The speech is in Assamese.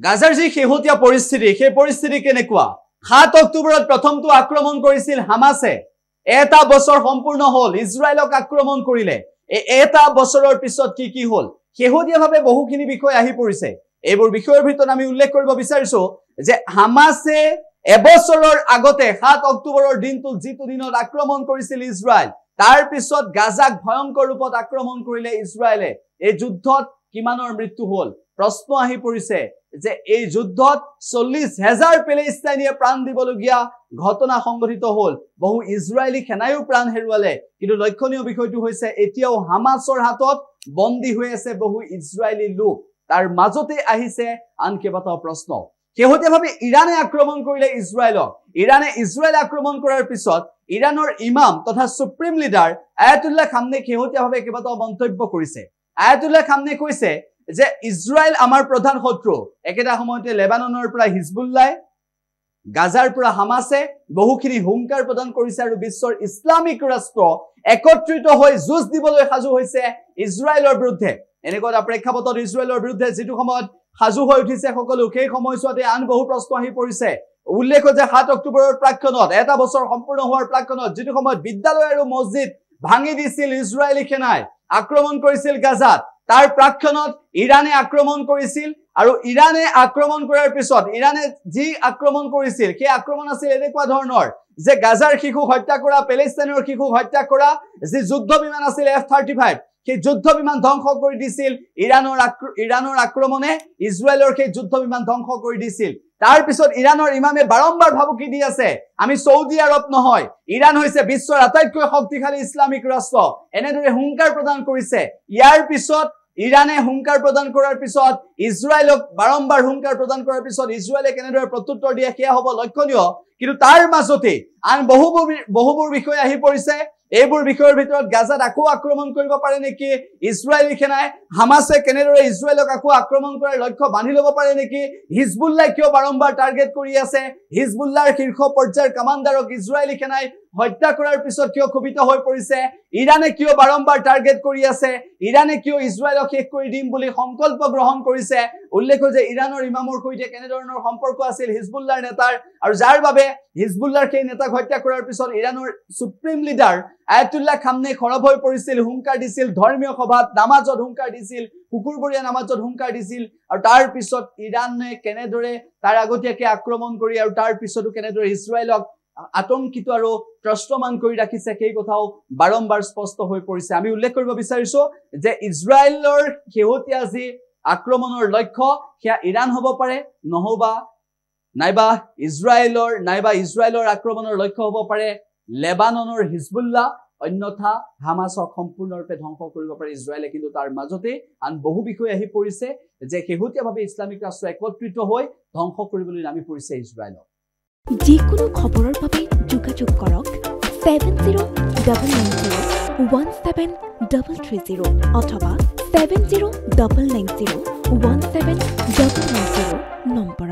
গাজাৰ যি শেহতীয়া পৰিস্থিতি সেই পৰিস্থিতি কেনেকুৱা ৭ অক্টোবৰত প্ৰথমটো আক্ৰমণ কৰিছিল হামাছে এটা বছৰ সম্পূৰ্ণ হ'ল ইজৰাইলক আক্ৰমণ কৰিলে এটা বছৰৰ পিছত কি হ'ল শেহতীয়াভাৱে বহুখিনি বিষয় আহি পৰিছে এইবোৰ বিষয়ৰ ভিতৰত আমি উল্লেখ কৰিব বিচাৰিছো যে হামাছে এবছৰৰ আগতে ৭ অক্টোবৰৰ দিনটো যিটো দিনত আক্ৰমণ কৰিছিল ইজৰাইল তাৰ পিছত গাজাক ভয়ংকৰ ৰূপত আক্ৰমণ কৰিলে ইজৰাইলে এই যুদ্ধত কিমানৰ মৃত্যু হ'ল প্ৰশ্ন আহি পৰিছে যে এই যুদ্ধত ৪০,০০০ পেলেষ্টাইনীয়ে প্ৰাণ দিবলগীয়া ঘটনা সংঘটিত হ'ল বহু ইজৰাইলী সেনায়ো প্ৰাণ হেৰুৱালে কিন্তু লক্ষণীয় বিষয়টো হৈছে এতিয়াও হামাছৰ হাতত বন্দী হৈ আছে বহু ইজৰাইলী লোক তাৰ মাজতে আহিছে আন কেইবাটাও প্ৰশ্ন শেহতীয়াভাৱে ইৰাণে আক্ৰমণ কৰিলে ইজৰাইলক ইজৰাইল আক্ৰমণ কৰাৰ পিছত ইৰাণৰ ইমাম তথা সুপ্ৰিম লিডাৰ আয়াতুল্লাহ খামনে শেহতীয়াভাৱে কেইবাটাও মন্তব্য কৰিছে আয়াতুল্লাহ খামনে কৈছে যে ইজৰাইল আমাৰ প্ৰধান শত্ৰু একেটা সময়তে লেবাননৰ পৰা হিজবুল্লাহ গাজাৰ পৰা হামাছে বহুখিনি হুংকাৰ প্ৰদান কৰিছে আৰু বিশ্বৰ ইছলামিক ৰাষ্ট্ৰ একত্ৰিত হৈ যুঁজ দিবলৈ সাজু হৈছে ইজৰাইলৰ বিৰুদ্ধে এনেকুৱা প্ৰেক্ষাপটত ইজৰাইলৰ বিৰুদ্ধে যেটো সময়ত সাজু হৈ উঠিছে সকলো সেই সময়ছোৱাতে আন বহু প্ৰশ্ন আহি পৰিছে উল্লেখ যে ৭ অক্টোবৰৰ প্ৰাক্ষণত এটা বছৰ সম্পূৰ্ণ হোৱাৰ প্ৰাক্ষণত যেটো সময়ত বিদ্যালয় আৰু মছজিদ ভাঙি দিছিল ইজৰাইলী সেনাই আক্ৰমণ কৰিছিল গাজাত তাৰ প্ৰাক্ষণত ইৰাণে আক্ৰমণ কৰিছিল আৰু ইৰাণে আক্ৰমণ কৰাৰ পিছত ইৰাণে যি আক্ৰমণ কৰিছিল সেই আক্ৰমণ আছিল এনেকুৱা ধৰণৰ যে গাজাৰ শিশু হত্যা কৰা পেলেষ্টাইনৰ শিশু হত্যা কৰা যি যুদ্ধ বিমান আছিল F-35 সেই যুদ্ধ বিমান ধ্বংস কৰি দিছিল ইৰাণৰ আক্ৰমণে ইজৰাইলৰ সেই যুদ্ধ বিমান ধ্বংস কৰি দিছিল তাৰ পিছত ইৰাণৰ ইমামে বাৰম্বাৰ ভাবুকি দি আছে আমি সৌদি আৰব নহয় ইৰাণ হৈছে বিশ্বৰ আটাইতকৈ শক্তিশালী ইছলামিক ৰাষ্ট্ৰ এনেদৰে হুংকাৰ প্ৰদান কৰিছে ইয়াৰ পিছত ইৰাণে হুংকাৰ প্ৰদান কৰাৰ পিছত ইজৰাইলক বাৰম্বাৰ হুংকাৰ প্ৰদান কৰাৰ পিছত ইজৰাইলে কেনেদৰে প্ৰত্যুত্তৰ দিয়ে সেয়া হ'ব লক্ষণীয় কিন্তু তাৰ মাজতে আন বহুবোৰ বিষয় আহি পৰিছে এইবোৰ বিষয়ৰ ভিতৰত গাজাত আকৌ আক্ৰমণ কৰিব পাৰে নেকি ইজৰাইলী সেনাই হামাছে কেনেদৰে ইজৰাইলক আকৌ আক্ৰমণ কৰাৰ লক্ষ্য বান্ধি ল'ব পাৰে নেকি হিজবুল্লাহ কিয় বাৰম্বাৰ টাৰ্গেট কৰি আছে হিজবুল্লাহৰ শীৰ্ষ পৰ্যায়ৰ কমাণ্ডাৰক ইজৰাইলী সেনাই হত্যা কৰাৰ পিছত কিয় ক্ষোভিত হৈ পৰিছে ইৰাণে কিয় বাৰম্বাৰ টাৰ্গেট কৰি আছে ইৰাণে কিয় ইজৰাইলক শেষ কৰি দিম বুলি সংকল্প গ্ৰহণ কৰিছে উল্লেখ যে ইৰাণৰ ইমামৰ সৈতে কেনেধৰণৰ সম্পৰ্ক আছিল হিজবুল্লাহৰ নেতাৰ আৰু যাৰ বাবে হিজবুল্লাহৰ সেই নেতাক হত্যা কৰাৰ পিছত ইৰাণৰ সুপ্ৰিম লিডাৰ আয়াতুল্লাহ খামনে খৰব হৈ পৰিছিল হুংকাৰ দিছিল ধৰ্মীয় সভাত নামাজত হুংকাৰ দিছিল কুকুৰবৰীয়া নামাজত হুংকাৰ দিছিল আৰু তাৰ পিছত ইৰাণে কেনেদৰে তাৰ আগতীয়াকৈ আক্ৰমণ কৰি আৰু তাৰ পিছতো কেনেদৰে ইজৰাইলক আতংকিত আৰু ত্ৰস্তমান কৰি ৰাখিছে সেই কথাও বাৰম্বাৰ স্পষ্ট হৈ পৰিছে আমি উল্লেখ কৰিব বিচাৰিছো যে ইজৰাইলৰ শেহতীয়া যি আক্ৰমণৰ লক্ষ্য সেয়া ইৰাণ হ'ব পাৰে নহবা নাইবা ইজৰাইলৰ আক্ৰমণৰ লক্ষ্য হ'ব পাৰে লেবাননৰ হিজবুল্লাহ অন্যথা হামাছক সম্পূৰ্ণৰূপে ধ্বংস কৰিব পাৰে ইজৰাইলে কিন্তু তাৰ মাজতে আন বহু বিষয় আহি পৰিছে যে শেহতীয়াভাৱে ইছলামিক ৰাষ্ট্ৰ একত্ৰিত হৈ ধ্বংস কৰিবলৈ নামি পৰিছে ইজৰাইলক যিকোনো খবৰৰ বাবে যোগাযোগ কৰক 7090173330 অথবা 7099017990 নম্বৰ